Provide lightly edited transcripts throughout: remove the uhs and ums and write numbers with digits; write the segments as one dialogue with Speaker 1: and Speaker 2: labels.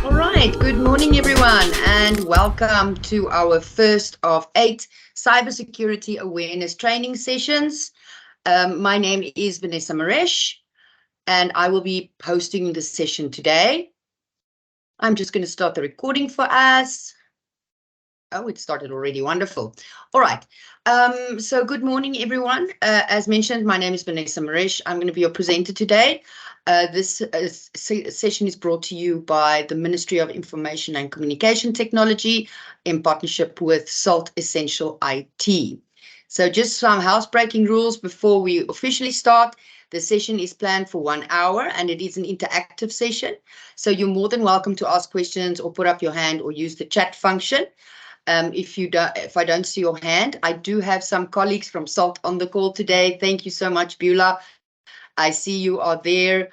Speaker 1: All right, good morning, everyone, and welcome to our first of 8 cybersecurity awareness training sessions. My name is Vanessa Maresh, and I will be hosting the session today. I'm just going to start the recording for us. Oh, it started already. Wonderful. All right. So good morning, everyone. As mentioned, my name is Vanessa Maresh. I'm going to be your presenter today. This session is brought to you by the Ministry of Information and Communication Technology in partnership with SALT Essential IT. So just some housebreaking rules before we officially start. The session is planned for 1 hour and it is an interactive session. So you're more than welcome to ask questions or put up your hand or use the chat function. If I don't see your hand, I do have some colleagues from SALT on the call today. Thank you so much, Beulah. I see you are there.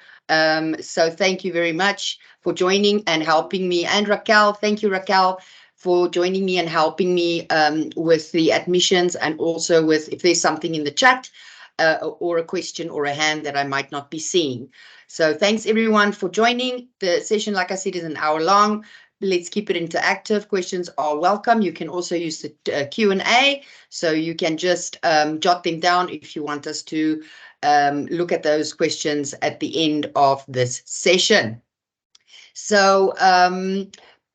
Speaker 1: So thank you very much for joining and helping me. And Raquel, thank you, Raquel, for joining me and helping me with the admissions and also with if there's something in the chat or a question or a hand that I might not be seeing. So thanks, everyone, for joining. The session, like I said, is an hour long. Let's keep it interactive. Questions are welcome. You can also use the Q&A, so you can just jot them down if you want us to look at those questions at the end of this session. So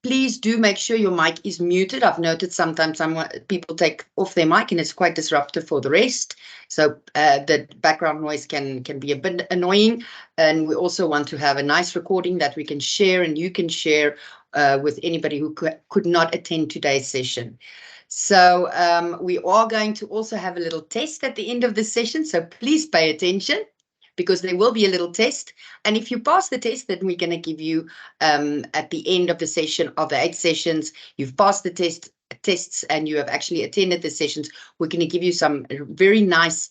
Speaker 1: please do make sure your mic is muted. I've noted sometimes people take off their mic and it's quite disruptive for the rest. So the background noise can be a bit annoying. And we also want to have a nice recording that we can share and you can share with anybody who could not attend today's session. So we are going to also have a little test at the end of the session. So please pay attention, because there will be a little test. And if you pass the test, then we're going to give you, at the end of the session, of the 8 sessions, you've passed the tests and you have actually attended the sessions, we're going to give you some very nice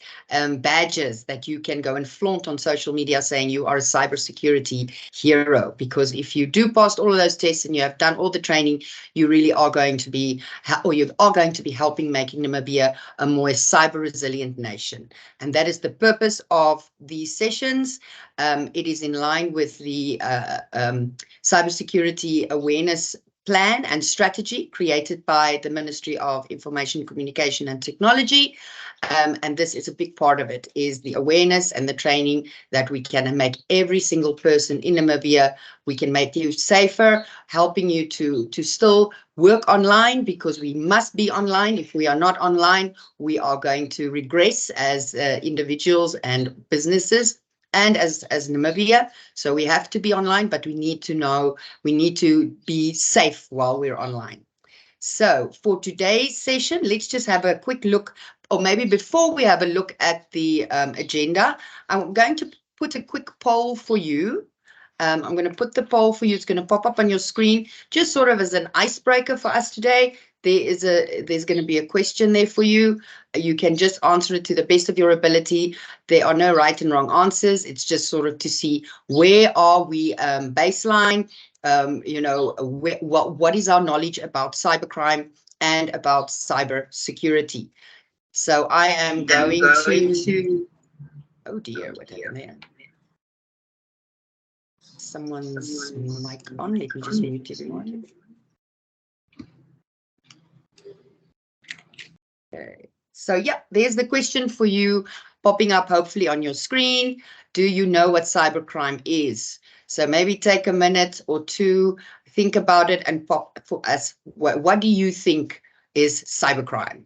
Speaker 1: badges that you can go and flaunt on social media saying you are a cybersecurity hero. Because if you do pass all of those tests and you have done all the training, you really are going to be, or you are going to be helping making Namibia a more cyber resilient nation. And that is the purpose of these sessions. It is in line with the cybersecurity awareness plan and strategy created by the Ministry of Information, Communication and Technology. And this is a big part of it, is the awareness and the training that we can make every single person in Namibia. We can make you safer, helping you to still work online, because we must be online. If we are not online, we are going to regress as individuals and businesses and as Namibia. So we have to be online, but we need to be safe while we're online. So for today's session, let's just have a quick look, or maybe before we have a look at the agenda, I'm going to put a quick poll for you. I'm going to put the poll for you. It's going to pop up on your screen, just sort of as an icebreaker for us today. There's going to be a question there for you. You can just answer it to the best of your ability. There are no right and wrong answers. It's just sort of to see where are we baseline, what is our knowledge about cybercrime and about cybersecurity. So I am going to, oh dear, what happened there? Someone's mic on. Let me just mute everyone. Okay. So yeah, there's the question for you popping up hopefully on your screen. Do you know what cybercrime is? So maybe take a minute or two, think about it and pop for us. What do you think is cybercrime?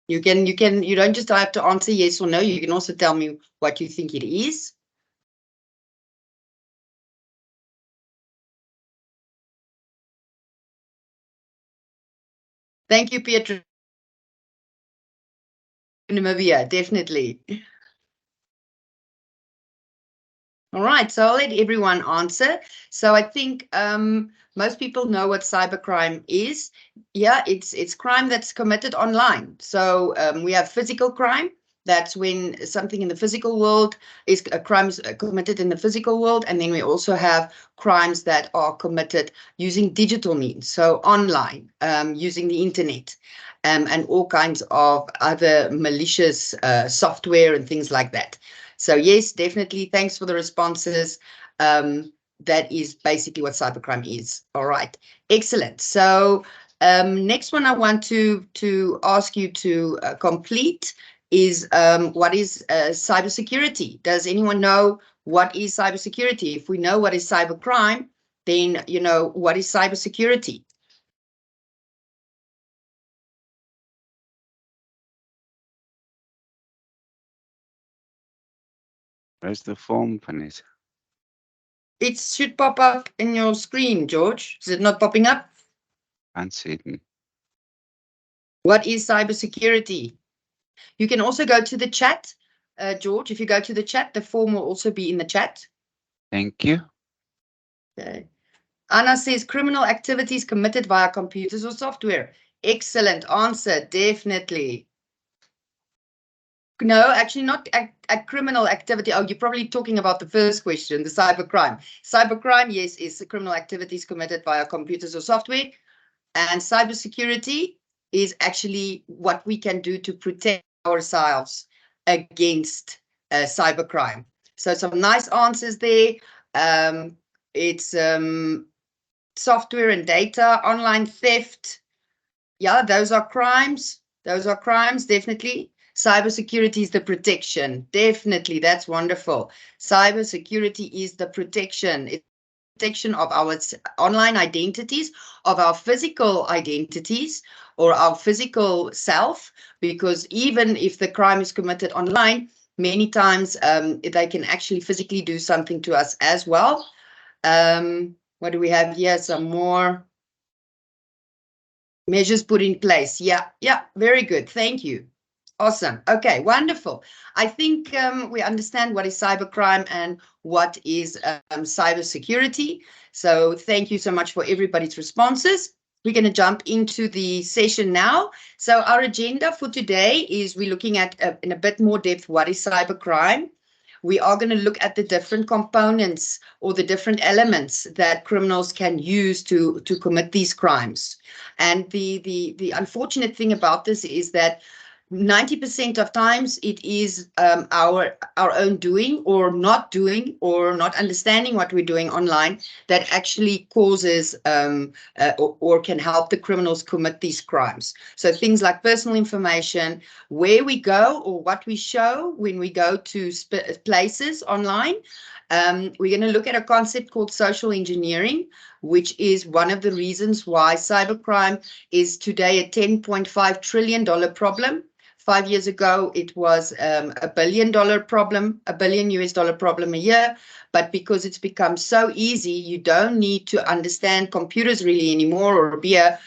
Speaker 1: You don't just have to answer yes or no. You can also tell me what you think it is. Thank you, Pietro. Namibia, definitely. All right, so I'll let everyone answer. So I think most people know what cybercrime is. Yeah, it's crime that's committed online. So we have physical crime. That's when something in the physical world is a crime committed in the physical world. And then we also have crimes that are committed using digital means, so online, using the internet. and all kinds of other malicious software and things like that. So yes, definitely. Thanks for the responses. That is basically what cybercrime is. All right, excellent. So next one I want to ask you to complete is what is cybersecurity? Does anyone know what is cybersecurity? If we know what is cybercrime, then you know what is cybersecurity.
Speaker 2: Where's the form, Vanessa?
Speaker 1: It should pop up in your screen, George. Is it not popping up?
Speaker 2: Can't see it.
Speaker 1: What is cybersecurity? You can also go to the chat, George. If you go to the chat, the form will also be in the chat.
Speaker 2: Thank you.
Speaker 1: Okay. Anna says criminal activities committed via computers or software. Excellent answer, definitely. No, actually not a criminal activity. Oh, you're probably talking about the first question, the cybercrime. Cybercrime, yes, is criminal activities committed via computers or software. And cybersecurity is actually what we can do to protect ourselves against cybercrime. So some nice answers there. It's software and data, online theft. Yeah, those are crimes. Those are crimes, definitely. Cybersecurity is the protection. Definitely, that's wonderful. Cybersecurity is the protection. It's protection of our online identities, of our physical identities, or our physical self, because even if the crime is committed online, many times they can actually physically do something to us as well. What do we have here? Some more measures put in place. Yeah, very good. Thank you. Awesome. Okay, wonderful. I think we understand what is cybercrime and what is cybersecurity. So thank you so much for everybody's responses. We're going to jump into the session now. So our agenda for today is we're looking at in a bit more depth what is cybercrime. We are going to look at the different components or the different elements that criminals can use to commit these crimes. And the unfortunate thing about this is that 90% of times it is our own doing or not understanding what we're doing online that actually causes or can help the criminals commit these crimes. So things like personal information, where we go or what we show when we go to places online. We're going to look at a concept called social engineering, which is one of the reasons why cybercrime is today a $10.5 trillion problem. 5 years ago, it was $1 billion problem, $1 billion US problem a year. But because it's become so easy, you don't need to understand computers really anymore or be a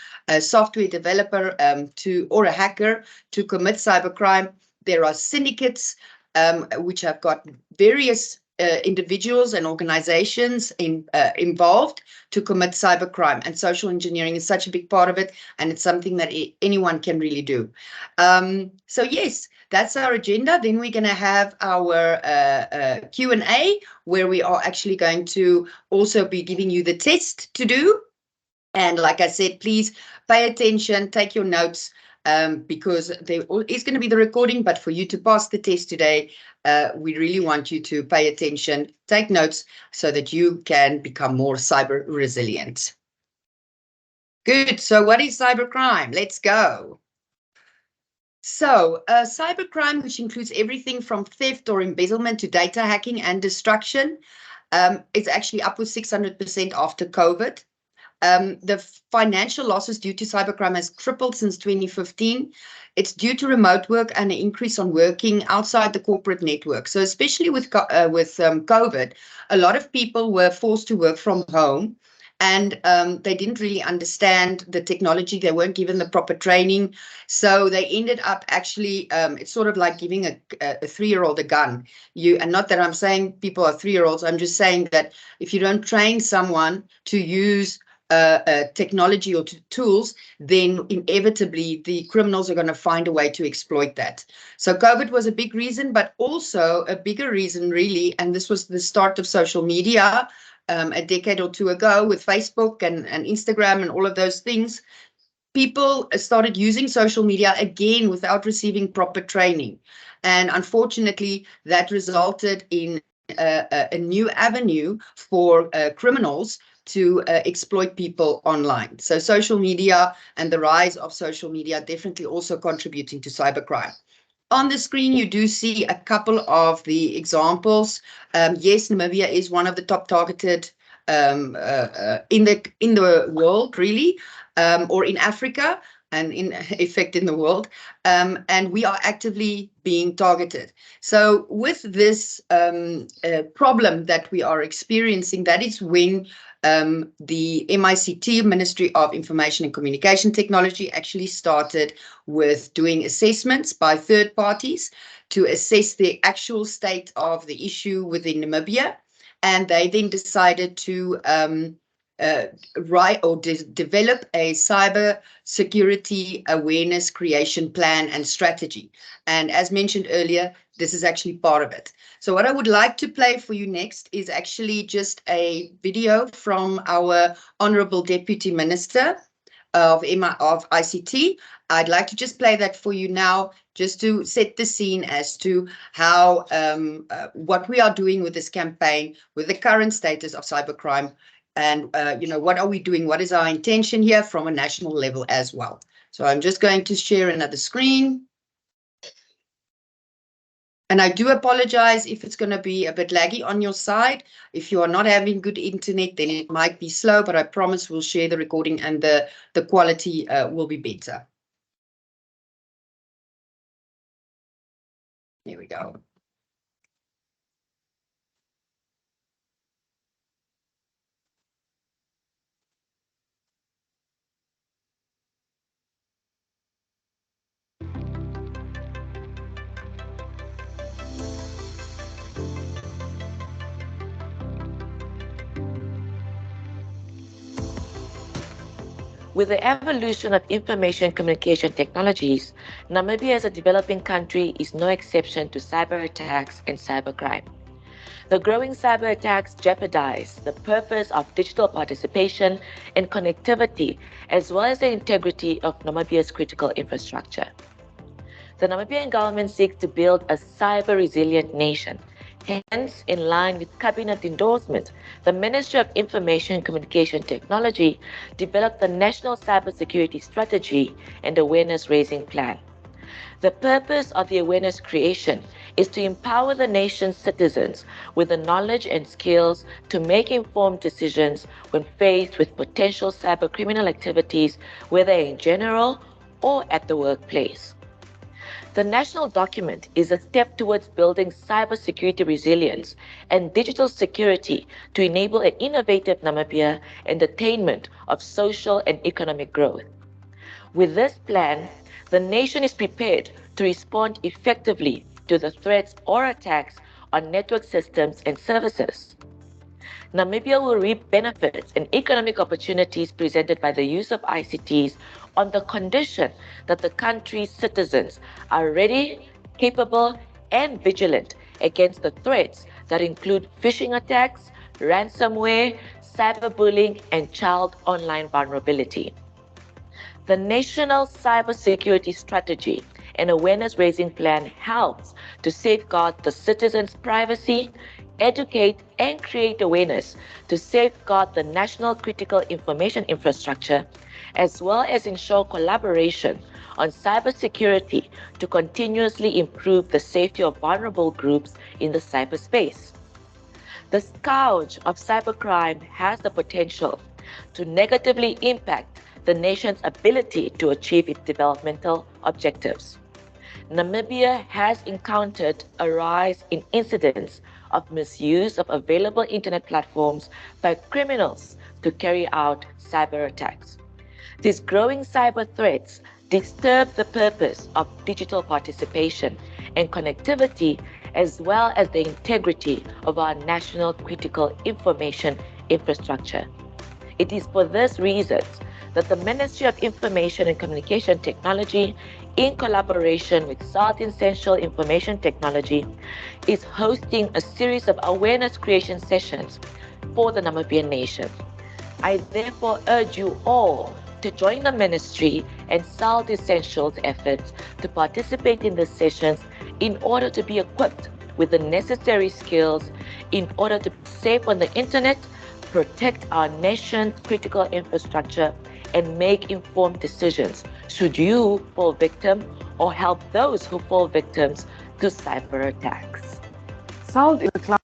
Speaker 1: software developer or a hacker to commit cybercrime. There are syndicates which have got various individuals and organizations involved to commit cybercrime, and social engineering is such a big part of it, and it's something that anyone can really do. So yes, that's our agenda. Then we're going to have our Q&A, where we are actually going to also be giving you the test to do. And like I said, please pay attention, take your notes, because there is going to be the recording, but for you to pass the test today, we really want you to pay attention, take notes, so that you can become more cyber resilient. Good. So what is cybercrime? Let's go. So cybercrime, which includes everything from theft or embezzlement to data hacking and destruction, is actually up with 600% after COVID. The financial losses due to cybercrime has tripled since 2015. It's due to remote work and an increase on working outside the corporate network. So especially with COVID, a lot of people were forced to work from home, and they didn't really understand the technology. They weren't given the proper training. So they ended up actually, it's sort of like giving a 3-year-old a gun. And not that I'm saying people are 3-year-olds, I'm just saying that if you don't train someone to use technology or tools, then inevitably the criminals are going to find a way to exploit that. So COVID was a big reason, but also a bigger reason really, and this was the start of social media a decade or two ago with Facebook and Instagram and all of those things. people started using social media again without receiving proper training. And unfortunately, that resulted in a new avenue for criminals to exploit people online. So social media and the rise of social media definitely also contributing to cybercrime. On the screen, you do see a couple of the examples. Yes, Namibia is one of the top targeted in the world, really, or in Africa, and in effect in the world, and we are actively being targeted. So with this problem that we are experiencing, that is when the MICT, Ministry of Information and Communication Technology, actually started with doing assessments by third parties to assess the actual state of the issue within Namibia. And they then decided to write or develop a cyber security awareness creation plan and strategy. And as mentioned earlier, this is actually part of it. So what I would like to play for you next is actually just a video from our Honorable Deputy Minister of ICT. I'd like to just play that for you now, just to set the scene as to how what we are doing with this campaign, with the current status of cybercrime, and what are we doing? What is our intention here from a national level as well? So I'm just going to share another screen. And I do apologize if it's going to be a bit laggy on your side. If you are not having good internet, then it might be slow, but I promise we'll share the recording and the quality will be better. Here we go.
Speaker 3: With the evolution of information communication technologies, Namibia as a developing country is no exception to cyber attacks and cybercrime. The growing cyber attacks jeopardize the purpose of digital participation and connectivity, as well as the integrity of Namibia's critical infrastructure. The Namibian government seeks to build a cyber-resilient nation. Hence, in line with cabinet endorsement, the Ministry of Information and Communication Technology developed the National Cybersecurity Strategy and Awareness Raising Plan. The purpose of the awareness creation is to empower the nation's citizens with the knowledge and skills to make informed decisions when faced with potential cybercriminal activities, whether in general or at the workplace. The national document is a step towards building cybersecurity resilience and digital security to enable an innovative Namibia and attainment of social and economic growth. With this plan, the nation is prepared to respond effectively to the threats or attacks on network systems and services. Namibia will reap benefits and economic opportunities presented by the use of ICTs on the condition that the country's citizens are ready, capable, and vigilant against the threats that include phishing attacks, ransomware, cyberbullying, and child online vulnerability. The National Cybersecurity Strategy and Awareness Raising Plan helps to safeguard the citizens' privacy, educate and create awareness to safeguard the national critical information infrastructure, as well as ensure collaboration on cybersecurity to continuously improve the safety of vulnerable groups in the cyberspace. The scourge of cybercrime has the potential to negatively impact the nation's ability to achieve its developmental objectives. Namibia has encountered a rise in incidents of misuse of available internet platforms by criminals to carry out cyber attacks. These growing cyber threats disturb the purpose of digital participation and connectivity, as well as the integrity of our national critical information infrastructure. It is for these reasons that the Ministry of Information and Communication Technology, in collaboration with South Essential Information Technology, is hosting a series of awareness creation sessions for the Namibian nation. I therefore urge you all to join the ministry and South Essentials efforts to participate in the sessions in order to be equipped with the necessary skills in order to be safe on the internet, protect our nation's critical infrastructure, and make informed decisions should you fall victim or help those who fall victims to cyber attacks.
Speaker 4: South is a cloud.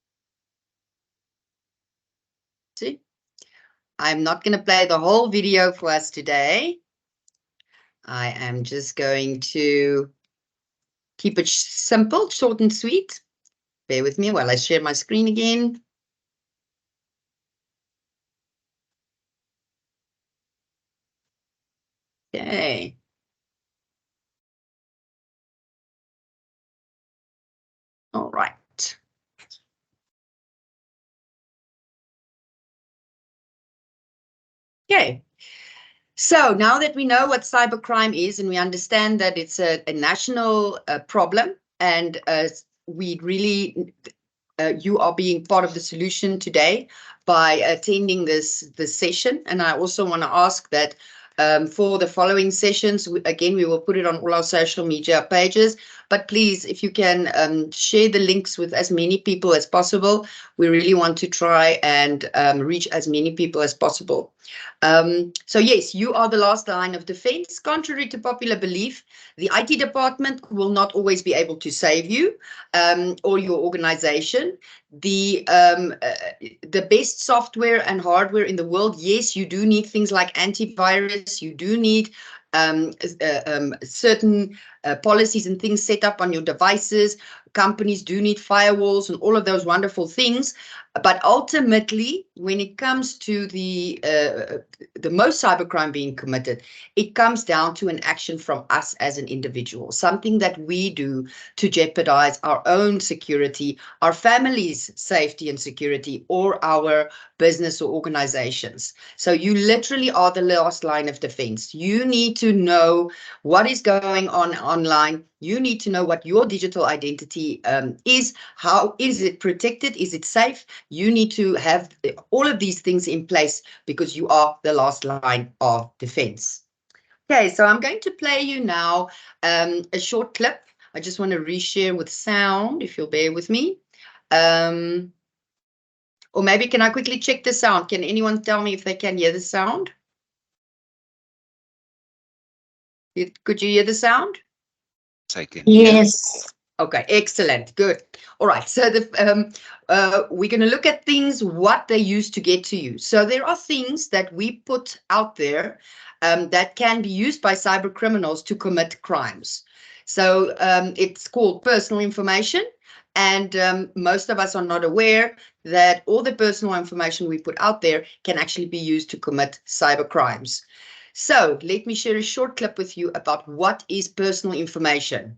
Speaker 1: I'm not going to play the whole video for us today. I am just going to keep it simple, short and sweet. Bear with me while I share my screen again. Okay. All right. Okay. So now that we know what cybercrime is and we understand that it's a national problem, and we really you are being part of the solution today by attending this session. And I also want to ask that for the following sessions, again, we will put it on all our social media pages, but please, if you can share the links with as many people as possible. We really want to try and reach as many people as possible. So yes, you are the last line of defense. Contrary to popular belief, the IT department will not always be able to save you or your organization. The best software and hardware in the world, yes, you do need things like antivirus, you do need certain policies and things set up on your devices. Companies do need firewalls and all of those wonderful things. But ultimately, when it comes to the most cybercrime being committed, it comes down to an action from us as an individual, something that we do to jeopardize our own security, our family's safety and security, or our business or organizations. So you literally are the last line of defense. You need to know what is going on online. You need to know what your digital identity is. How is it protected? Is it safe? You need to have all of these things in place because you are the last line of defense. Okay, so I'm going to play you now a short clip. I just want to reshare with sound, if you'll bear with me. Or maybe can I quickly check the sound? Can anyone tell me if they can hear the sound? Could you hear the sound?
Speaker 2: Second.
Speaker 4: Yes.
Speaker 1: Okay, excellent, good. All right, so we're going to look at things, what they use to get to you. So there are things that we put out there that can be used by cyber criminals to commit crimes. So it's called personal information, and most of us are not aware that all the personal information we put out there can actually be used to commit cyber crimes. So let me share a short clip with you about what is personal information.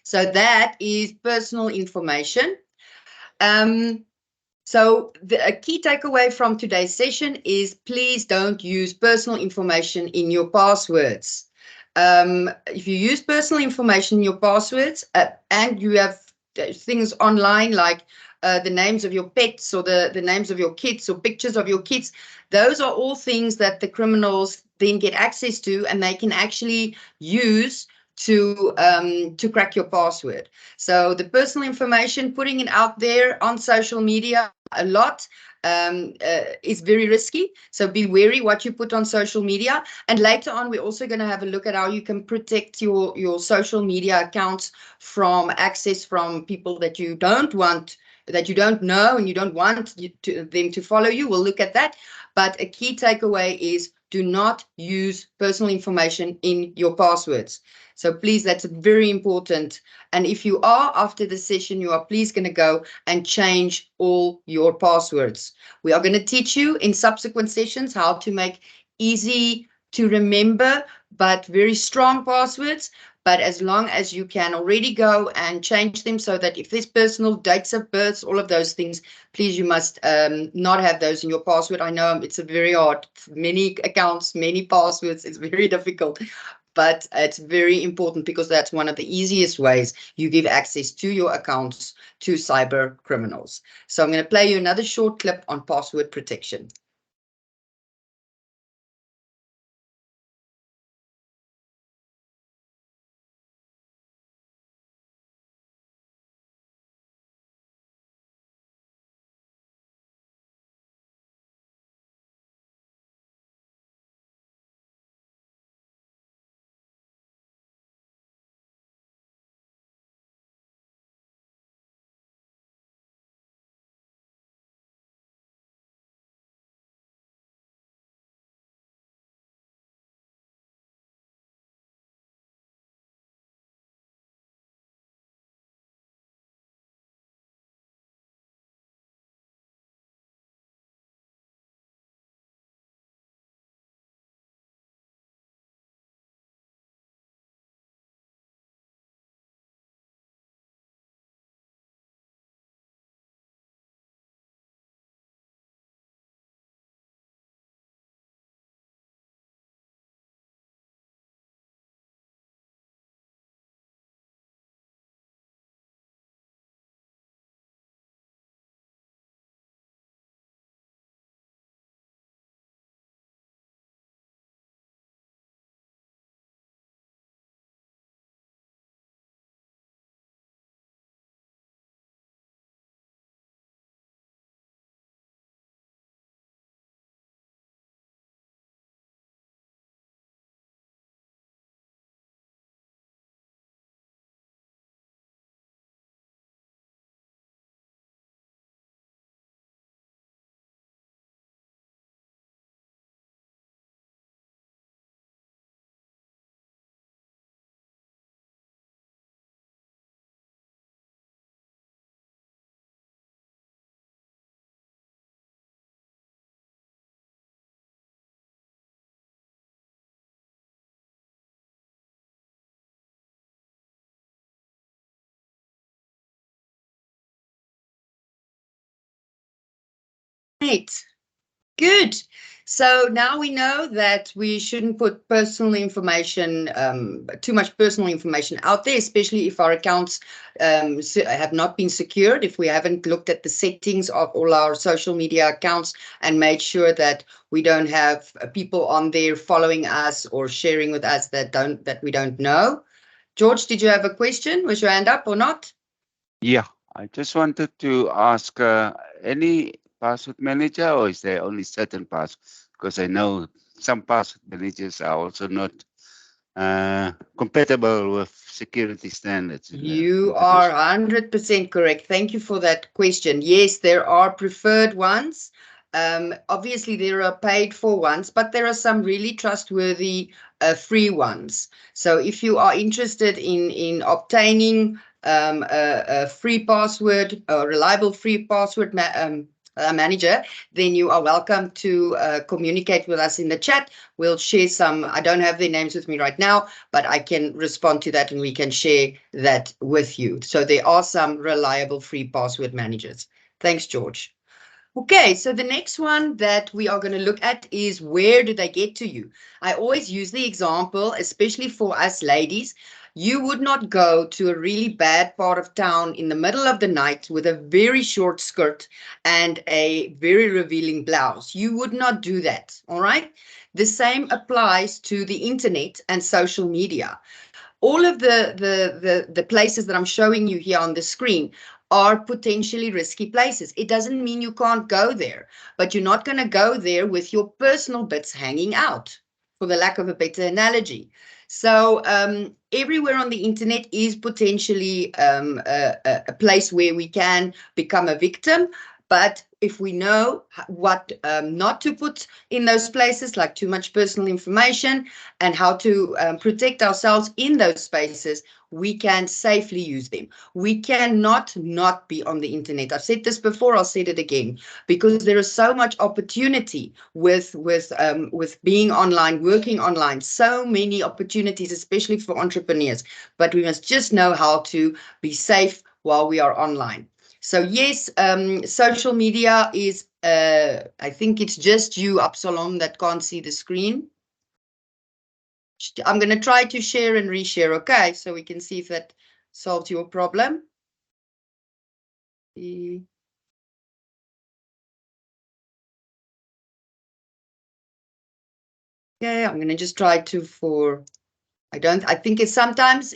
Speaker 1: So that is personal information. So a key takeaway from today's session is please don't use personal information in your passwords. If you use personal information in your passwords and you have things online like the names of your pets or the names of your kids or pictures of your kids, those are all things that the criminals then get access to, and they can actually use to crack your password. So the personal information, putting it out there on social media a lot is very risky. So be wary what you put on social media. And later on, we're also going to have a look at how you can protect your social media accounts from access from people that you don't want, that you don't know, and you don't want them to follow you. We'll look at that. But a key takeaway is do not use personal information in your passwords. So please, that's very important. And if you are, after the session, you are please going to go and change all your passwords. We are going to teach you in subsequent sessions how to make easy to remember, but very strong passwords. But as long as you can already go and change them so that if there's personal dates of births, all of those things, please, you must not have those in your password. I know it's a very hard, many accounts, many passwords. It's very difficult, but it's very important because that's one of the easiest ways you give access to your accounts to cyber criminals. So I'm going to play you another short clip on password protection. Right. Good. So now we know that we shouldn't put personal information, too much personal information out there, especially if our accounts have not been secured, if we haven't looked at the settings of all our social media accounts and made sure that we don't have people on there following us or sharing with us that we don't know. George, did you have a question? Was your hand up or not?
Speaker 2: Yeah, I just wanted to ask any password manager, or is there only certain passwords? Because I know some password managers are also not compatible with security standards.
Speaker 1: You are 100% correct. Thank you for that question. Yes, there are preferred ones. Obviously, there are paid for ones, but there are some really trustworthy free ones. So if you are interested in obtaining a free password, a reliable free password manager, then you are welcome to communicate with us in the chat. We'll share some. I don't have their names with me right now, but I can respond to that and we can share that with you. So there are some reliable free password managers. Thanks, George. Okay, so the next one that we are going to look at is where do they get to you? I always use the example, especially for us ladies. You would not go to a really bad part of town in the middle of the night with a very short skirt and a very revealing blouse. You would not do that, all right? The same applies to the internet and social media. all of the places that I'm showing you here on the screen are potentially risky places. It doesn't mean you can't go there, but you're not going to go there with your personal bits hanging out, for the lack of a better analogy. So everywhere on the internet is potentially a place where we can become a victim. But if we know what not to put in those places, like too much personal information, and how to protect ourselves in those spaces, we can safely use them. We cannot not be on the internet. I've said this before, I'll say it again, because there is so much opportunity with being online, working online, so many opportunities, especially for entrepreneurs. But we must just know how to be safe while we are online. So yes, social media is, I think it's just you, Absalom, that can't see the screen. I'm going to try to share and reshare, okay? So we can see if that solves your problem. Okay, I'm going to just try to I think it's sometimes,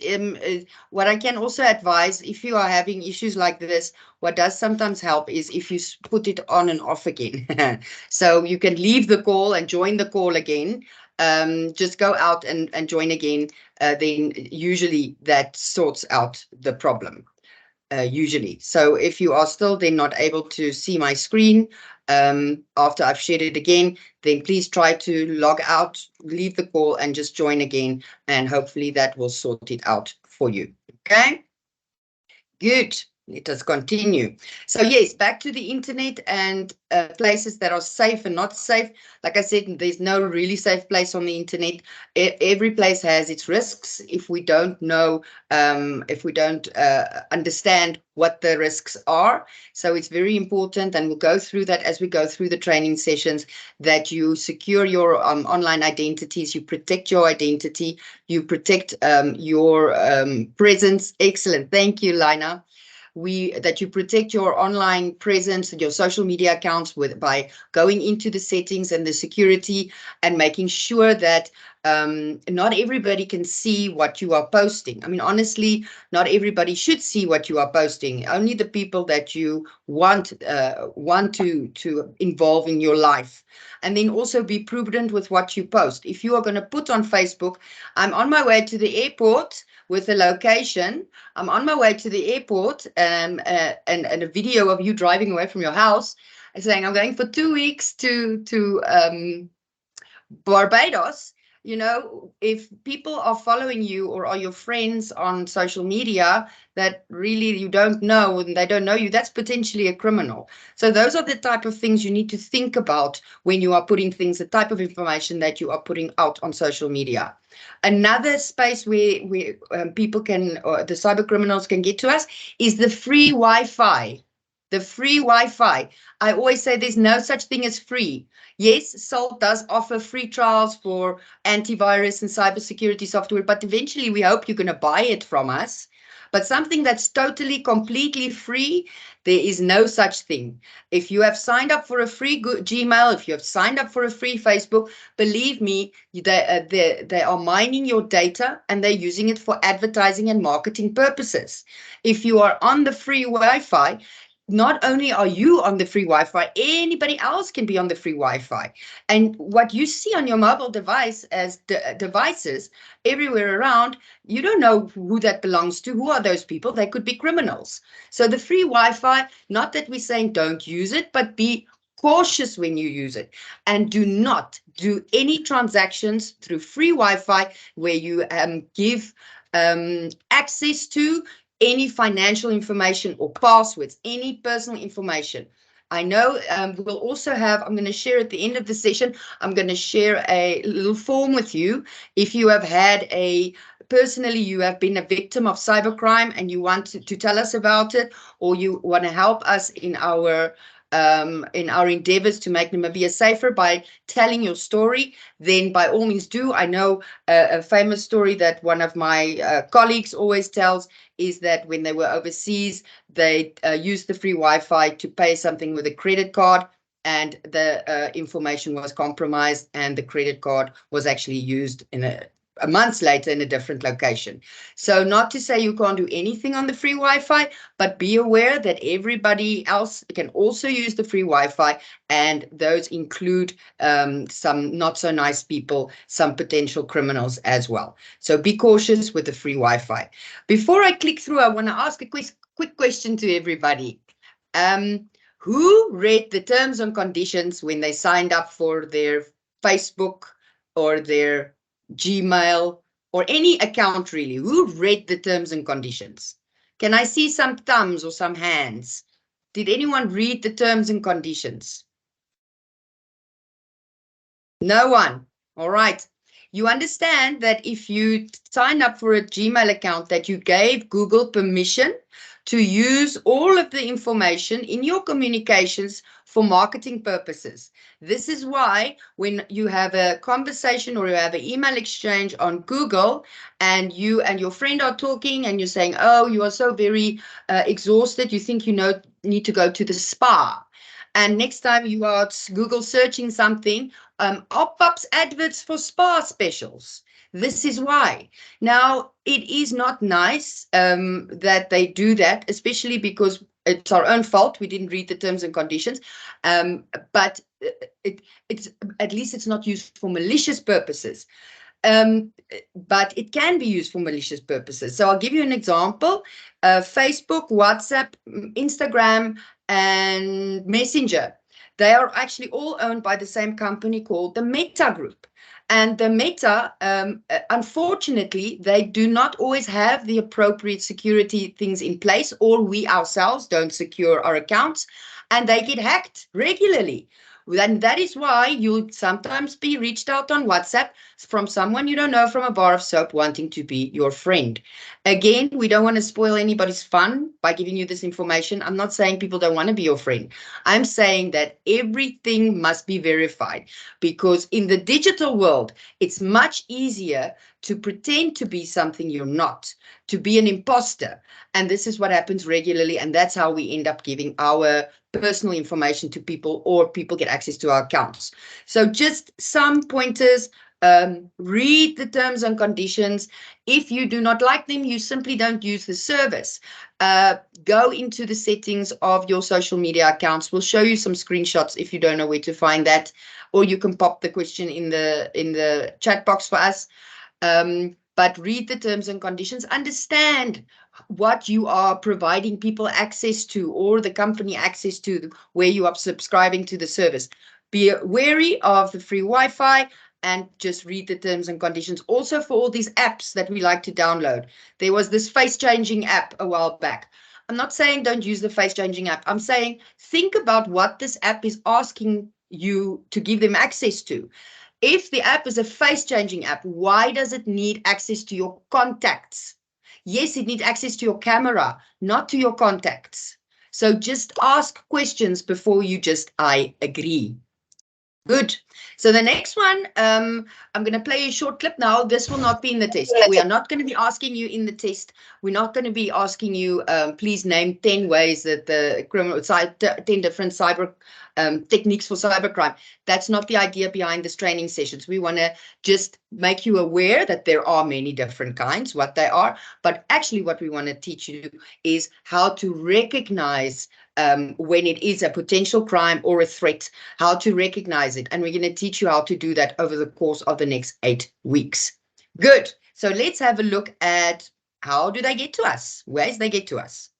Speaker 1: what I can also advise, if you are having issues like this, what does sometimes help is if you put it on and off again. So you can leave the call and join the call again. Just go out and join again. Then usually that sorts out the problem. Usually. So if you are still then not able to see my screen after I've shared it again, then please try to log out, leave the call and just join again, and hopefully that will sort it out for you. Okay, good. Let us continue. So yes, back to the internet and places that are safe and not safe. Like I said, there's no really safe place on the internet. Every place has its risks. If we don't know, if we don't understand what the risks are. So it's very important, and we'll go through that as we go through the training sessions, that you secure your online identities, you protect your identity, you protect your presence. Excellent. Thank you, Lina. That you protect your online presence and your social media accounts by going into the settings and the security and making sure that not everybody can see what you are posting. I mean, honestly, not everybody should see what you are posting. Only the people that you want to involve in your life. And then also be prudent with what you post. If you are going to put on Facebook, I'm on my way to the airport with the location. I'm on my way to the airport and a video of you driving away from your house saying I'm going for 2 weeks to Barbados. You know, if people are following you or are your friends on social media that really you don't know and they don't know you, that's potentially a criminal. So those are the type of things you need to think about when you are putting things, the type of information that you are putting out on social media. Another space where people can, or the cyber criminals can get to us, is the free Wi-Fi. The free Wi-Fi. I always say there's no such thing as free. Yes, Salt does offer free trials for antivirus and cybersecurity software, but eventually we hope you're going to buy it from us. But something that's totally, completely free, there is no such thing. If you have signed up for a free Gmail, if you have signed up for a free Facebook, believe me, they are mining your data and they're using it for advertising and marketing purposes. If you are on the free Wi-Fi, not only are you on the free Wi-Fi, anybody else can be on the free Wi-Fi. And what you see on your mobile device as devices everywhere around, you don't know who that belongs to. Who are those people? They could be criminals. So the free Wi-Fi, not that we're saying don't use it, but be cautious when you use it. And do not do any transactions through free Wi-Fi where you give access to any financial information or passwords, any personal information. I know we'll also have, I'm going to share at the end of the session, I'm going to share a little form with you. If you have had personally, you have been a victim of cybercrime and you want to tell us about it, or you want to help us in our endeavors to make Namibia safer by telling your story, then by all means do. I know a famous story that one of my colleagues always tells is that when they were overseas, they used the free Wi-Fi to pay something with a credit card, and the information was compromised and the credit card was actually used in months later in a different location. So not to say you can't do anything on the free Wi-Fi, but be aware that everybody else can also use the free Wi-Fi, and those include some not so nice people, some potential criminals as well. So be cautious with the free Wi-Fi. Before I click through, I want to ask a quick question to everybody. Who read the terms and conditions when they signed up for their Facebook or their Gmail or any account really? Who read the terms and conditions? Can I see some thumbs or some hands? Did anyone read the terms and conditions? No one. All right. You understand that if you sign up for a Gmail account, that you gave Google permission to use all of the information in your communications for marketing purposes. This is why when you have a conversation or you have an email exchange on Google and you and your friend are talking and you're saying, oh, you are so very exhausted, you think you need to go to the spa. And next time you are Google searching something, pop-ups adverts for spa specials. This is why. Now, it is not nice that they do that, especially because it's our own fault. We didn't read the terms and conditions. But it's at least it's not used for malicious purposes. But it can be used for malicious purposes. So I'll give you an example. Facebook, WhatsApp, Instagram, and Messenger. They are actually all owned by the same company called the Meta Group. And the Meta, unfortunately, they do not always have the appropriate security things in place, or we ourselves don't secure our accounts, and they get hacked regularly. And that is why you'll sometimes be reached out on WhatsApp from someone you don't know from a bar of soap wanting to be your friend. Again, we don't want to spoil anybody's fun by giving you this information. I'm not saying people don't want to be your friend. I'm saying that everything must be verified, because in the digital world, it's much easier to pretend to be something you're not, to be an imposter. And this is what happens regularly. And that's how we end up giving our personal information to people, or people get access to our accounts. So just some pointers. Read the terms and conditions. If you do not like them, you simply don't use the service. Go into the settings of your social media accounts. We'll show you some screenshots if you don't know where to find that, or you can pop the question in the chat box for us. But read the terms and conditions. Understand what you are providing people access to, or the company access to, where you are subscribing to the service. Be wary of the free Wi-Fi, and just read the terms and conditions. Also, for all these apps that we like to download, there was this face-changing app a while back. I'm not saying don't use the face-changing app. I'm saying think about what this app is asking you to give them access to. If the app is a face-changing app, why does it need access to your contacts? Yes, it needs access to your camera, not to your contacts. So just ask questions before you just, I agree. Good. So the next one, I'm going to play a short clip now. This will not be in the test. We are not going to be asking you in the test. We're not going to be asking you, please name 10 ways that the criminal side, 10 different cyber techniques for cybercrime. That's not the idea behind this training sessions. We want to just make you aware that there are many different kinds, what they are. But actually what we want to teach you is how to recognize when it is a potential crime or a threat, how to recognize it. And we're going to teach you how to do that over the course of the next 8 weeks. Good. So let's have a look at how do they get to us? Where do they get to us?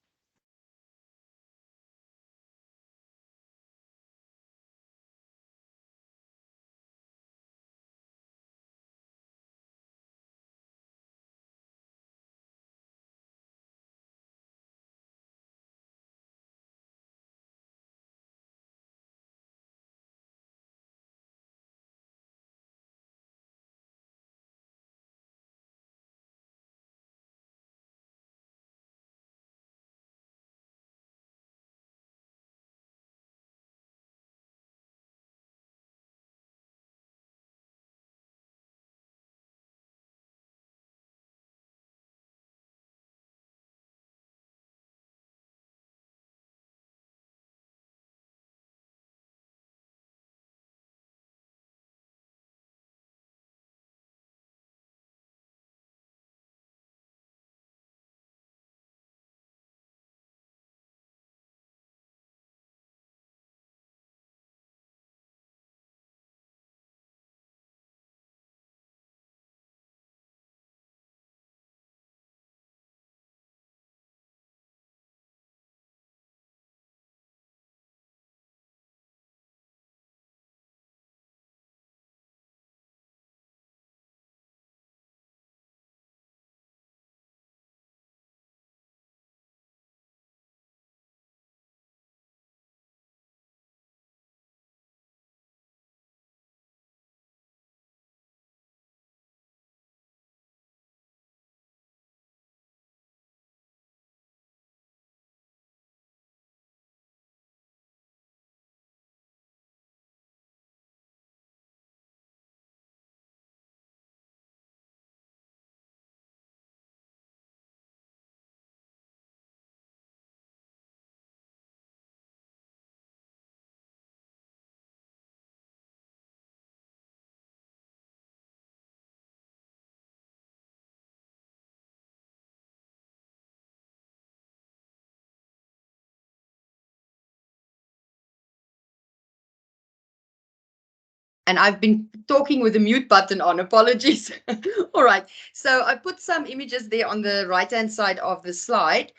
Speaker 1: And I've been talking with the mute button on. Apologies. All right. So I put some images there on the right-hand side of the slide,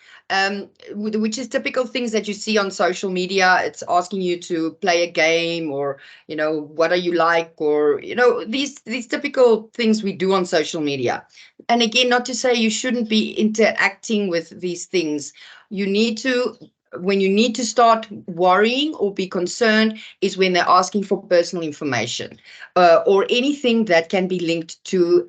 Speaker 1: which is typical things that you see on social media. It's asking you to play a game, or, what are you like, or, these typical things we do on social media. And again, not to say you shouldn't be interacting with these things. When you need to start worrying or be concerned is when they're asking for personal information, or anything that can be linked to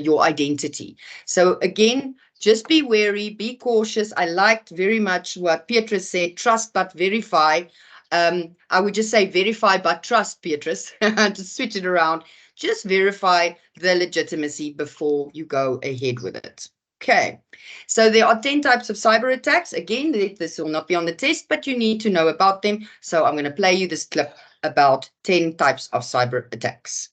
Speaker 1: your identity. So again, just be wary, be cautious. I liked very much what Beatrice said, trust but verify. I would just say verify but trust, Beatrice, to switch it around. Just verify the legitimacy before you go ahead with it. Okay, so there are 10 types of cyber attacks. Again, this will not be on the test, but you need to know about them. So I'm going to play you this clip about 10 types of cyber attacks.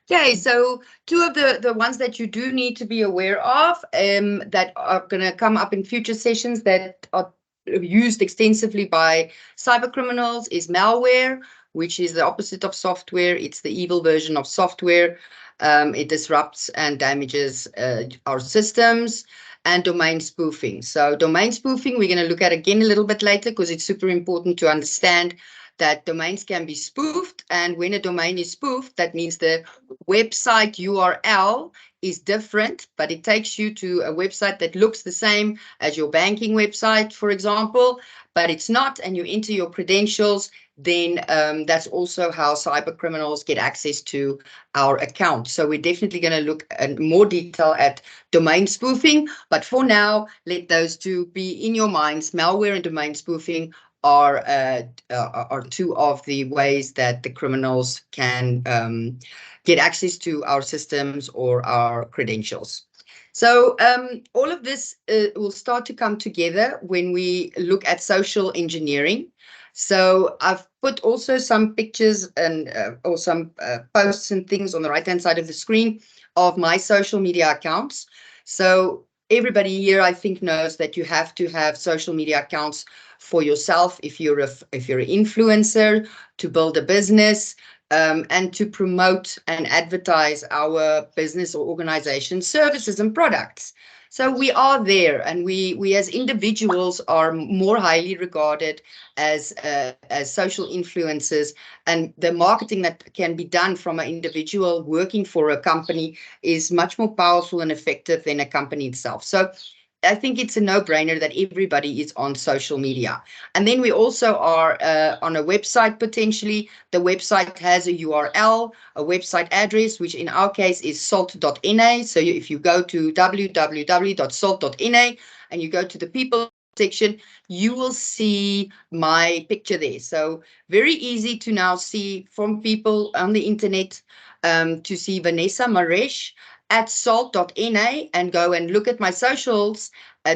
Speaker 1: Okay, so two of the ones that you do need to be aware of that are going to come up in future sessions that are used extensively by cyber criminals is malware, which is the opposite of software. It's the evil version of software. It disrupts and damages our systems, and domain spoofing. So domain spoofing, we're going to look at again a little bit later because it's super important to understand that domains can be spoofed. And when a domain is spoofed, that means the website URL is different, but it takes you to a website that looks the same as your banking website, for example, but it's not, and you enter your credentials, then that's also how cyber criminals get access to our account. So we're definitely going to look in more detail at domain spoofing, but for now, let those two be in your minds. Malware and domain spoofing are two of the ways that the criminals can get access to our systems or our credentials. So all of this will start to come together when we look at social engineering. So I've put also some pictures and or some posts and things on the right-hand side of the screen of my social media accounts. So everybody here, I think, knows that you have to have social media accounts for yourself if you're an influencer, to build a business, and to promote and advertise our business or organization services and products. So we are there, and we as individuals are more highly regarded as social influencers, and the marketing that can be done from an individual working for a company is much more powerful and effective than a company itself. So I think it's a no-brainer that everybody is on social media. And then we also are on a website potentially. The website has a URL, a website address, which in our case is salt.na. So if you go to www.salt.na and you go to the people section, you will see my picture there. So very easy to now see from people on the internet to see Vanessa Maresh at salt.na and go and look at my socials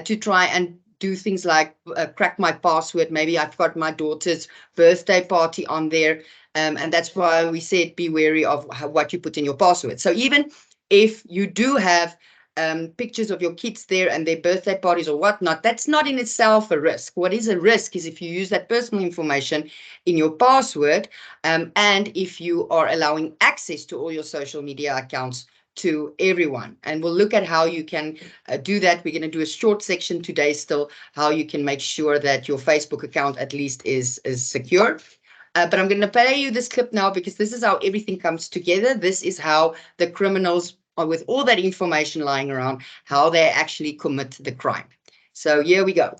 Speaker 1: to try and do things like crack my password. Maybe I've got my daughter's birthday party on there. And that's why we said be wary of what you put in your password. So even if you do have pictures of your kids there and their birthday parties or whatnot, that's not in itself a risk. What is a risk is if you use that personal information in your password, and if you are allowing access to all your social media accounts to everyone. And we'll look at how you can do that. We're going to do a short section today still, how you can make sure that your Facebook account at least is secure. But I'm going to play you this clip now because this is how everything comes together. This is how the criminals, with all that information lying around, how they actually commit the crime. So here we go.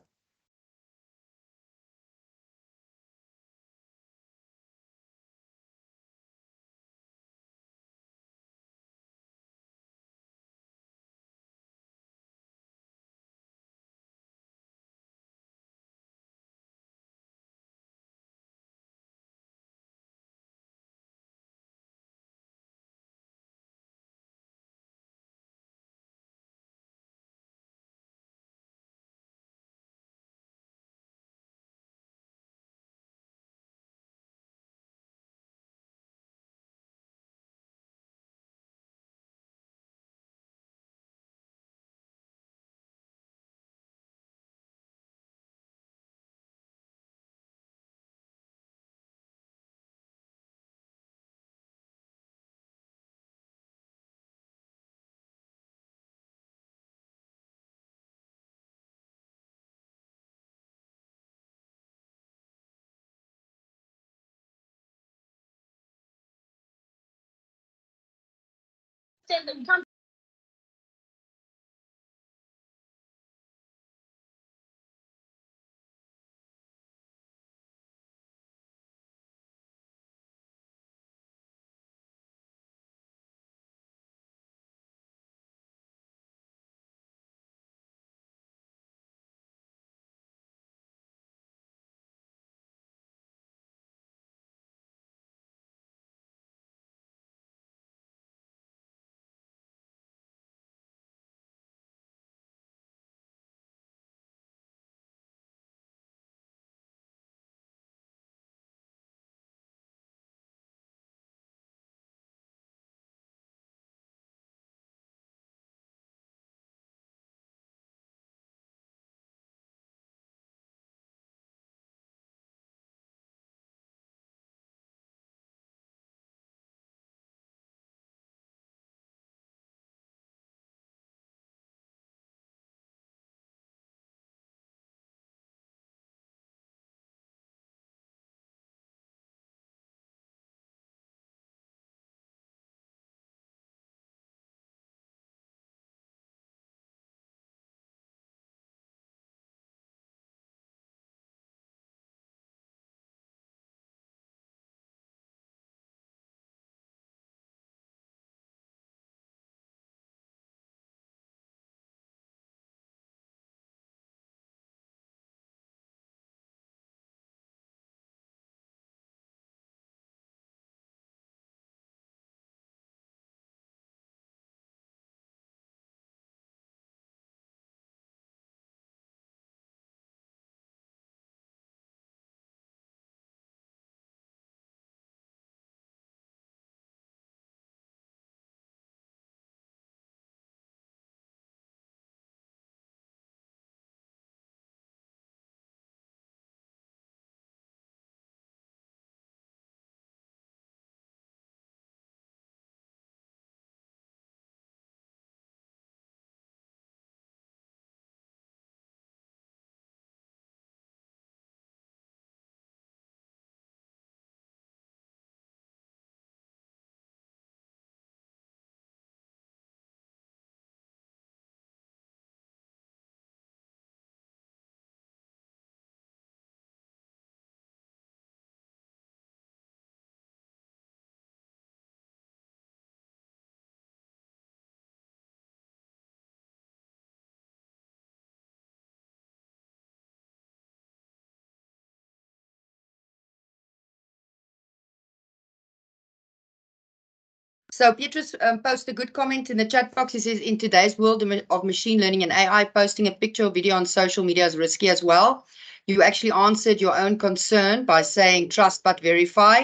Speaker 1: So Petrus posted a good comment in the chat box. He says, in today's world of machine learning and AI, posting a picture or video on social media is risky as well. You actually answered your own concern by saying trust but verify.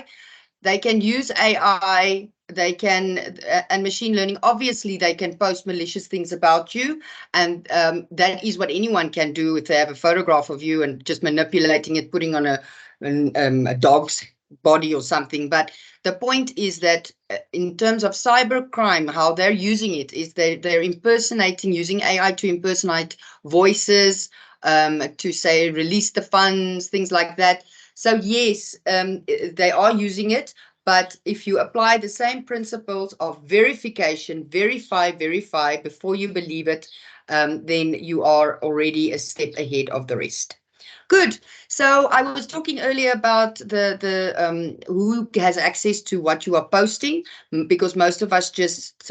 Speaker 1: They can use AI, they can, and machine learning, obviously they can post malicious things about you. And that is what anyone can do if they have a photograph of you and just manipulating it, putting on a dog's body or something. But the point is that in terms of cyber crime, how they're using it is they're impersonating, using AI to impersonate voices, to say release the funds, things like that. So yes, they are using it, but if you apply the same principles of verification, verify before you believe it, then you are already a step ahead of the rest. Good. So I was talking earlier about the who has access to what you are posting, because most of us just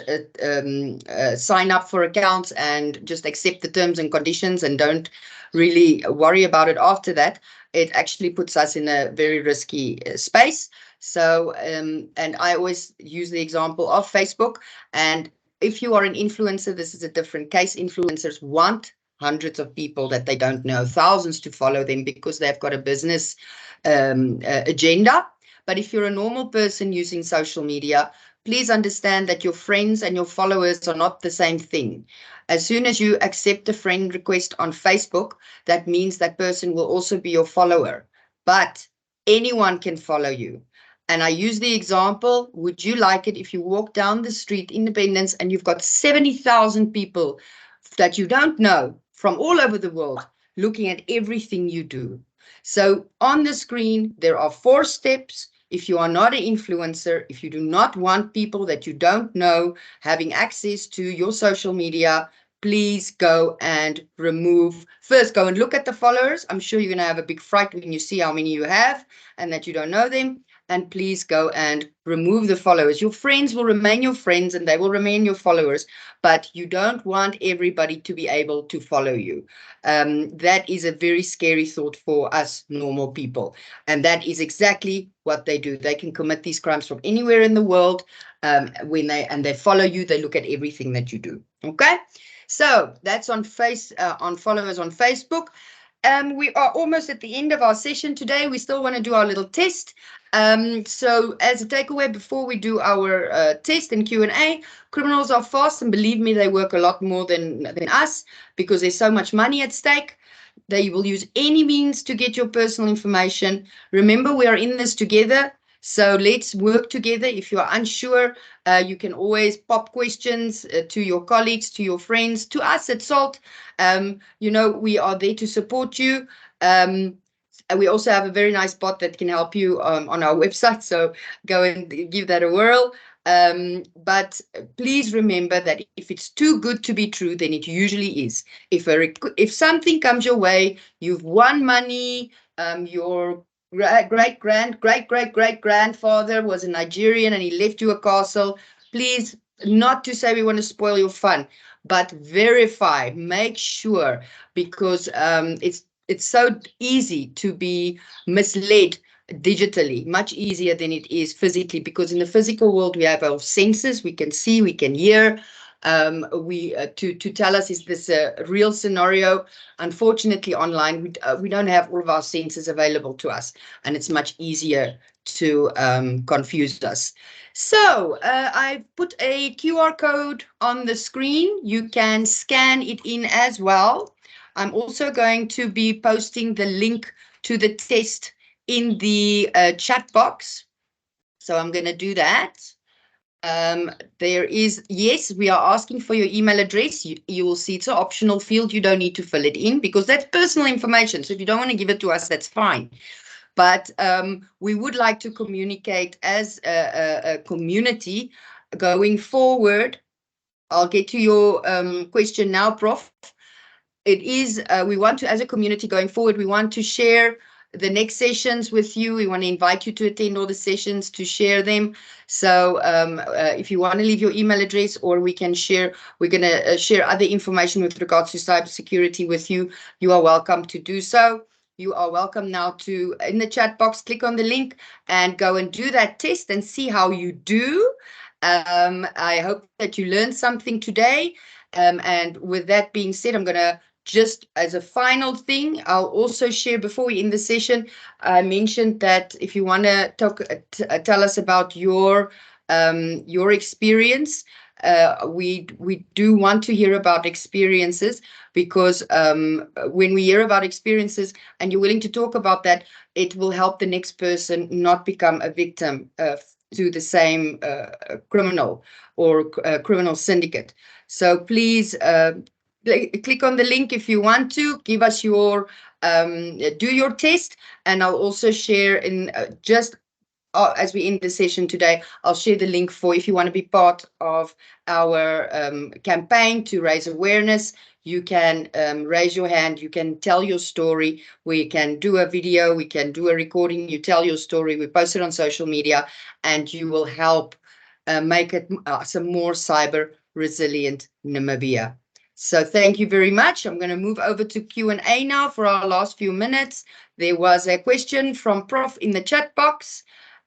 Speaker 1: sign up for accounts and just accept the terms and conditions and don't really worry about it after that. It actually puts us in a very risky space. So, and I always use the example of Facebook. And if you are an influencer, this is a different case. Influencers want hundreds of people that they don't know, thousands to follow them because they've got a business agenda. But if you're a normal person using social media, please understand that your friends and your followers are not the same thing. As soon as you accept a friend request on Facebook, that means that person will also be your follower. But anyone can follow you. And I use the example, would you like it if you walk down the street, Independence, and you've got 70,000 people that you don't know from all over the world looking at everything you do? So on the screen, there are 4 steps. If you are not an influencer, if you do not want people that you don't know having access to your social media, please go and remove. First, go and look at the followers. I'm sure you're going to have a big fright when you see how many you have and that you don't know them. And please go and remove the followers. Your friends will remain your friends and they will remain your followers, but you don't want everybody to be able to follow you. That is a very scary thought for us normal people. And that is exactly what they do. They can commit these crimes from anywhere in the world. When they follow you, they look at everything that you do. Okay. So that's on followers on Facebook. We are almost at the end of our session today. We still want to do our little test. So as a takeaway, before we do our test and Q&A, criminals are fast, and believe me, they work a lot more than us because there's so much money at stake. They will use any means to get your personal information. Remember, we are in this together. So let's work together. If you are unsure, you can always pop questions to your colleagues, to your friends, to us at SALT. We are there to support you. We also have a very nice bot that can help you on our website. So go and give that a whirl. But please remember that if it's too good to be true, then it usually is. If something comes your way, you've won money, your great-great-great-grandfather was a Nigerian and he left you a castle. Please, not to say we want to spoil your fun, but verify, make sure, because it's so easy to be misled digitally, much easier than it is physically, because in the physical world we have our senses, we can see, we can hear. To tell us, is this a real scenario? Unfortunately, online we don't have all of our senses available to us, and it's much easier to confuse us. So I've put a QR code on the screen. You can scan it in as well. I'm also going to be posting the link to the test in the chat box. So I'm going to do that. Yes, we are asking for your email address. You will see it's an optional field. You don't need to fill it in because that's personal information. So if you don't want to give it to us, that's fine. But we would like to communicate as a community going forward. I'll get to your question now, Prof. It is, we want to, as a community going forward, we want to share the next sessions with you. We want to invite you to attend all the sessions, to share them. So if you want to leave your email address, or we can share, we're going to share other information with regards to cybersecurity with you. You are welcome to do so. You are welcome now to, in the chat box, click on the link and go and do that test and see how you do. I hope that you learned something today. And with that being said, I'm going to just as a final thing, I'll also share before we end the session, I mentioned that if you want to talk, tell us about your experience, we do want to hear about experiences, because when we hear about experiences and you're willing to talk about that, it will help the next person not become a victim to the same criminal or criminal syndicate. So please click on the link if you want to. Give us your, do your test, and I'll also share in just as we end the session today, I'll share the link for if you want to be part of our campaign to raise awareness. You can raise your hand, you can tell your story, we can do a video, we can do a recording, you tell your story, we post it on social media, and you will help make it some more cyber resilient Namibia. So thank you very much. I'm going to move over to Q&A now for our last few minutes. There was a question from Prof in the chat box.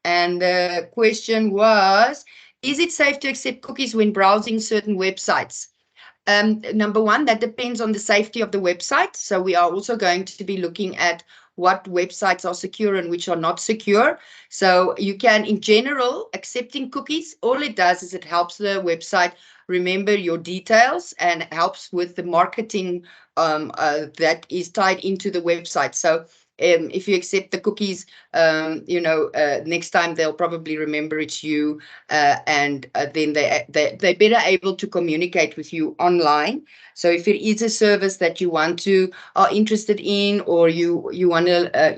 Speaker 1: And the question was, is it safe to accept cookies when browsing certain websites? Number one, that depends on the safety of the website. So we are also going to be looking at what websites are secure and which are not secure. So you can, in general, accepting cookies, all it does is it helps the website remember your details and helps with the marketing that is tied into the website. So if you accept the cookies, next time they'll probably remember it's you, and then they're better able to communicate with you online. So if it is a service that you are interested in, or you want to, that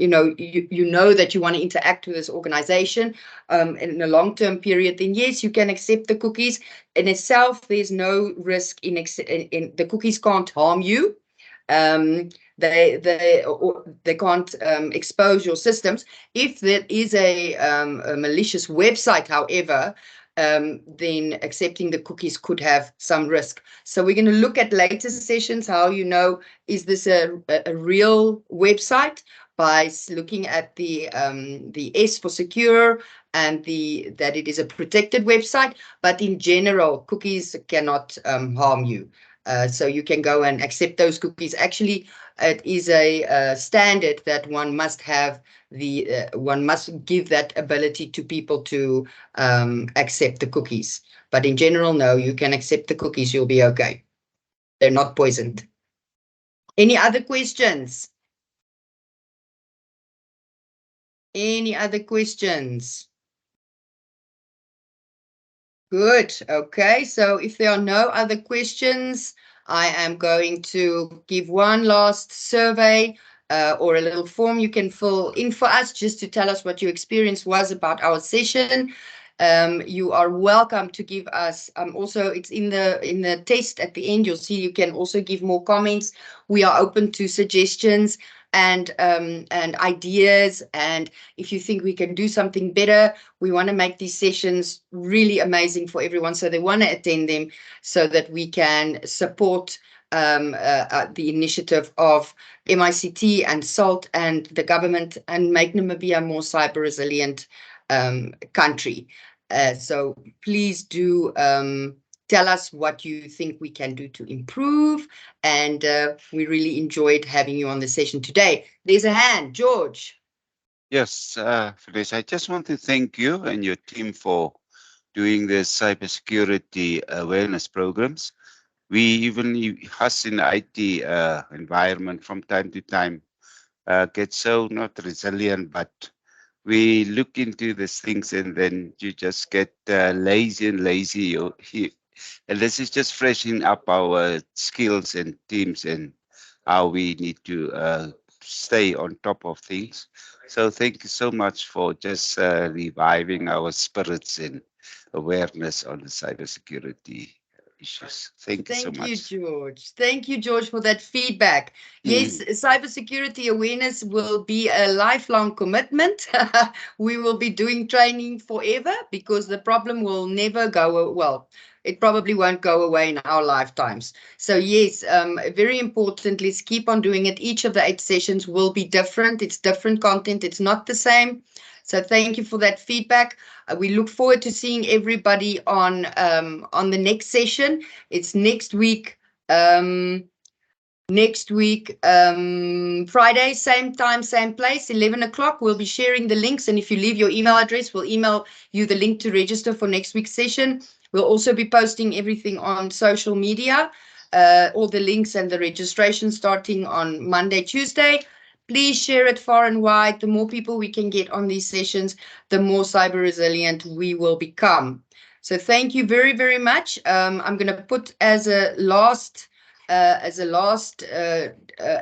Speaker 1: you want to interact with this organization in a long-term period, then yes, you can accept the cookies. In itself, there's no risk in the cookies can't harm you. They can't expose your systems. If there is a malicious website, however, then accepting the cookies could have some risk. So we're going to look at later sessions how you know, is this a real website, by looking at the S for secure and that it is a protected website. But in general, cookies cannot harm you. So you can go and accept those cookies. Actually, it is a standard that one must have one must give that ability to people to accept the cookies. But in general, no, you can accept the cookies, you'll be okay. They're not poisoned. Any other questions? Any other questions? Good. Okay. So if there are no other questions, I am going to give one last survey or a little form you can fill in for us, just to tell us what your experience was about our session. You are welcome to give us also, it's in the test at the end, you'll see you can also give more comments. We are open to suggestions and ideas, and if you think we can do something better, we want to make these sessions really amazing for everyone, so they want to attend them, so that we can support the initiative of MICT and SALT and the government, and make Namibia a more cyber resilient country. So please do tell us what you think we can do to improve. And we really enjoyed having you on the session today. There's a hand, George.
Speaker 2: Yes, Felice, I just want to thank you and your team for doing the cybersecurity awareness programs. We even, us in the IT environment, from time to time, get so not resilient, but we look into these things and then you just get lazy and lazy. And this is just freshening up our skills and teams and how we need to stay on top of things. So thank you so much for just reviving our spirits and awareness on the cybersecurity issues. Thank you so much.
Speaker 1: Thank you, George. Thank you, George, for that feedback. Yes, cybersecurity awareness will be a lifelong commitment. We will be doing training forever, because the problem will never go, well, it probably won't go away in our lifetimes. So yes, very important, let's keep on doing it. Each of the 8 sessions will be different. It's different content. It's not the same. So thank you for that feedback. We look forward to seeing everybody on the next session. It's next week. Friday, same time, same place, 11 o'clock. We'll be sharing the links. And if you leave your email address, we'll email you the link to register for next week's session. We'll also be posting everything on social media, all the links and the registration starting on Monday, Tuesday. Please share it far and wide. The more people we can get on these sessions, the more cyber resilient we will become. So thank you very, very much. I'm going to put as a last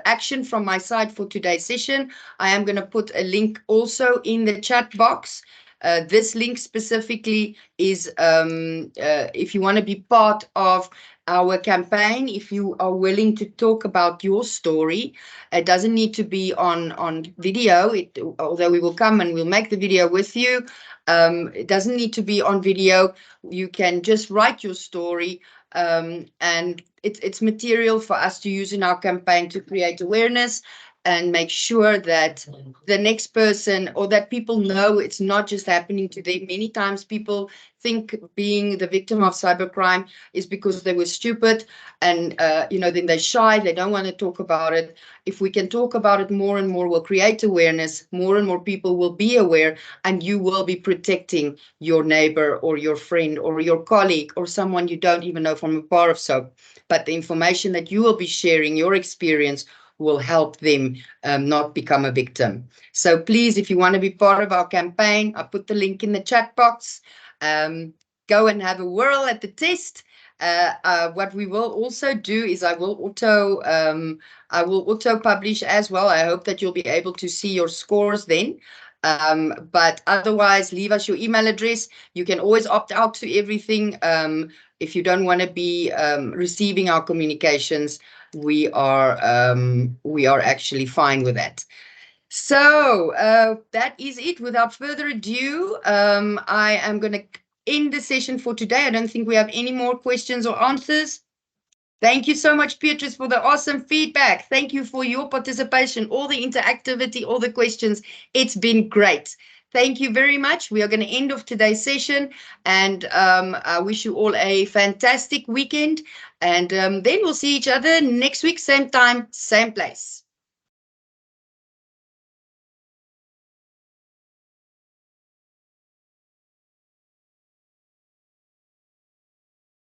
Speaker 1: action from my side for today's session, I am going to put a link also in the chat box. This link specifically is if you want to be part of our campaign, if you are willing to talk about your story. It doesn't need to be on video, although we will come and we'll make the video with you. It doesn't need to be on video. You can just write your story, and it's material for us to use in our campaign to create awareness and make sure that the next person, or that people know it's not just happening to them. Many times people think being the victim of cybercrime is because they were stupid and then they're shy, they don't want to talk about it. If we can talk about it more and more, we'll create awareness, more and more people will be aware, and you will be protecting your neighbor or your friend or your colleague or someone you don't even know from a bar of soap. But the information that you will be sharing, your experience, will help them not become a victim. So please, if you want to be part of our campaign, I put the link in the chat box. Go and have a whirl at the test. What we will also do is I will auto publish as well. I hope that you'll be able to see your scores then. But otherwise, leave us your email address. You can always opt out to everything. If you don't want to be receiving our communications, we are actually fine with that. So that is it. Without further ado, I am going to end the session for today. I don't think we have any more questions or answers. Thank you so much, Beatrice, for the awesome feedback. Thank you for your participation, all the interactivity, all the questions. It's been great. Thank you very much. We are going to end off today's session, and I wish you all a fantastic weekend. And then we'll see each other next week, same time, same place.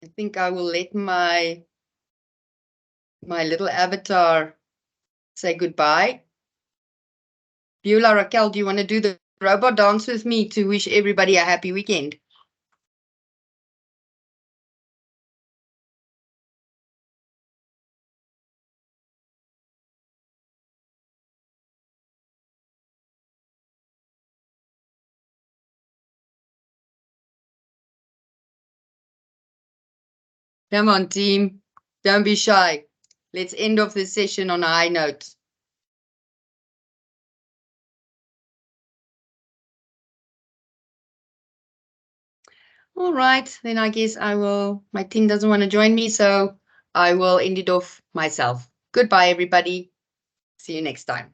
Speaker 1: I think I will let my little avatar say goodbye. Beulah, Raquel, do you want to do the robot dance with me to wish everybody a happy weekend? Come on, team. Don't be shy. Let's end off this session on a high note. All right, then I guess my team doesn't want to join me, so I will end it off myself. Goodbye, everybody. See you next time.